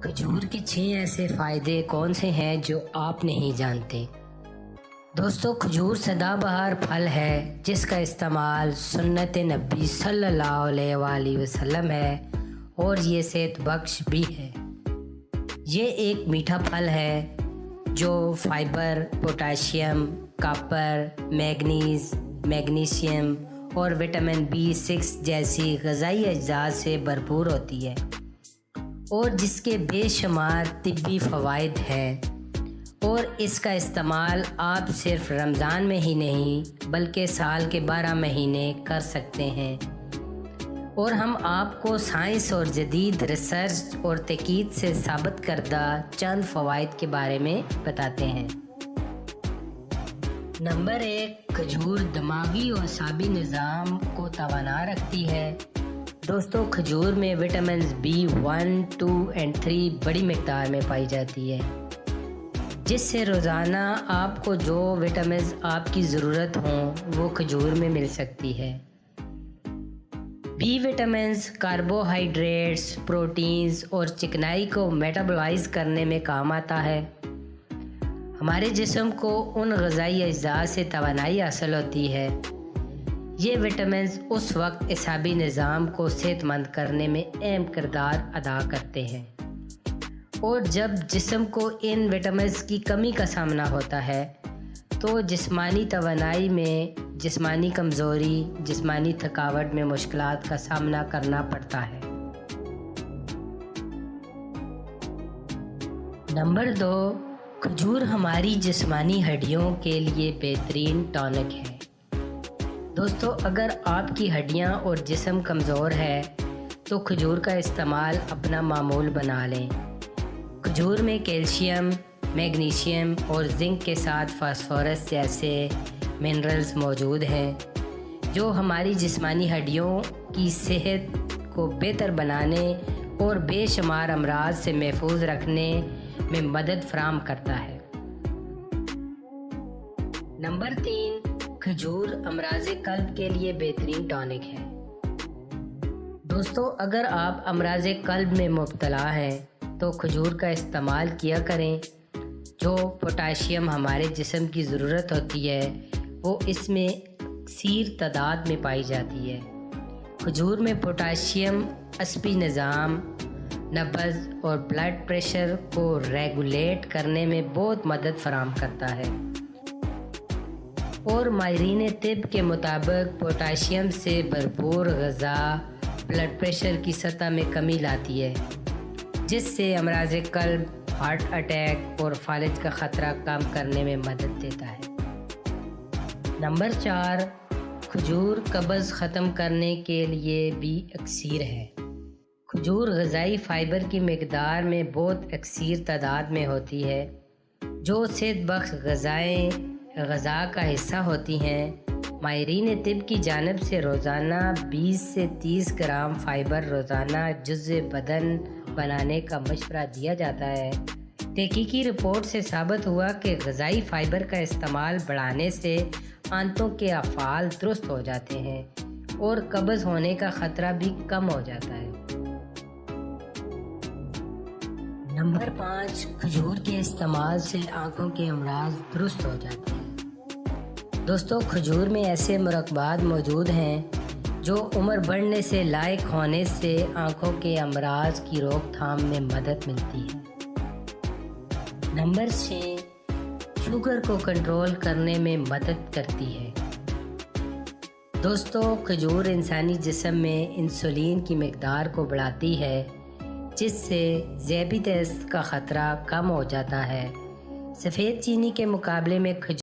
کھجور کے 6 ایسے فائدے کون سے ہیں جو آپ نہیں جانتے؟ دوستو، کھجور سدا بہار پھل ہے جس کا استعمال سنت نبی صلی اللہ علیہ وآلہ وسلم ہے اور یہ صحت بخش بھی ہے۔ یہ ایک میٹھا پھل ہے جو fibre, potassium, copper, manganese, magnesium اور وٹامن B6 جیسی غذائی اجزاء سے بھرپور ہوتی ہے اور جس کے بے شمار طبی فوائد ہیں، اور اس کا استعمال آپ صرف رمضان میں ہی نہیں بلکہ سال کے 12 مہینے کر سکتے ہیں، اور ہم آپ کو سائنس اور جدید ریسرچ اور تحقیق سے ثابت کردہ چند فوائد کے بارے میں بتاتے ہیں۔ نمبر 1، کھجور دماغی اور اعصابی نظام کو توانا رکھتی ہے۔ دوستو، کھجور میں وٹامنز B1، 2 اور 3 بڑی مقدار میں پائی جاتی ہے، جس سے روزانہ آپ کو جو وٹامنز آپ کی ضرورت ہوں وہ کھجور میں مل سکتی ہے۔ B وٹامنز کاربوہائیڈریٹس، پروٹینز اور چکنائی کو میٹابولائز کرنے میں کام آتا ہے۔ ہمارے جسم کو ان غذائی اجزاء سے توانائی حاصل ہوتی ہے۔ یہ وٹامنز اس وقت اعصابی نظام کو صحت مند کرنے میں اہم کردار ادا کرتے ہیں، اور جب جسم کو ان وٹامنز کی کمی کا سامنا ہوتا ہے تو جسمانی توانائی میں جسمانی کمزوری، جسمانی تھکاوٹ میں مشکلات کا سامنا کرنا پڑتا ہے۔ نمبر 2، کھجور ہماری جسمانی ہڈیوں کے لیے بہترین ٹونک ہے۔ دوستو، اگر آپ کی ہڈیاں اور جسم کمزور ہے تو کھجور کا استعمال اپنا معمول بنا لیں۔ کھجور میں کیلشیم، میگنیشیم اور زنک کے ساتھ فاسفورس جیسے منرلز موجود ہیں جو ہماری جسمانی ہڈیوں کی صحت کو بہتر بنانے اور بے شمار امراض سے محفوظ رکھنے میں مدد فراہم کرتا ہے۔ نمبر 3، کھجور امراض قلب کے لیے بہترین ٹونک ہے۔ دوستو، اگر آپ امراض قلب میں مبتلا ہیں تو کھجور کا استعمال کیا کریں۔ جو پوٹاشیم ہمارے جسم کی ضرورت ہوتی ہے وہ اس میں کثیر تعداد میں پائی جاتی ہے۔ کھجور میں پوٹاشیم عصبی نظام، نبض اور بلڈ پریشر کو ریگولیٹ کرنے میں بہت مدد فراہم کرتا ہے، اور ماہرین طب کے مطابق پوٹاشیم سے بھرپور غذا بلڈ پریشر کی سطح میں کمی لاتی ہے، جس سے امراض قلب، ہارٹ اٹیک اور فالج کا خطرہ کم کرنے میں مدد دیتا ہے۔ نمبر 4، کھجور قبض ختم کرنے کے لیے بھی اکثیر ہے۔ کھجور غذائی فائبر کی مقدار میں بہت اکثیر تعداد میں ہوتی ہے جو صحت بخش غذا کا حصہ ہوتی ہیں۔ ماہرین طب کی جانب سے روزانہ 20 سے 30 گرام فائبر روزانہ جزء بدن بنانے کا مشورہ دیا جاتا ہے۔ تحقیقی رپورٹ سے ثابت ہوا کہ غذائی فائبر کا استعمال بڑھانے سے آنتوں کے افعال درست ہو جاتے ہیں اور قبض ہونے کا خطرہ بھی کم ہو جاتا ہے۔ نمبر 5، کھجور کے استعمال سے آنکھوں کے امراض درست ہو جاتے ہیں۔ دوستو، کھجور میں ایسے مرکبات موجود ہیں جو عمر بڑھنے سے لاحق ہونے سے آنکھوں کے امراض کی روک تھام میں مدد ملتی ہے۔ نمبر 6، شوگر کو کنٹرول کرنے میں مدد کرتی ہے۔ دوستو، کھجور انسانی جسم میں انسولین کی مقدار کو بڑھاتی ہے جس سے ذیابیطس کا خطرہ کم ہو جاتا ہے۔ سفید چینی کے مقابلے میں کھجور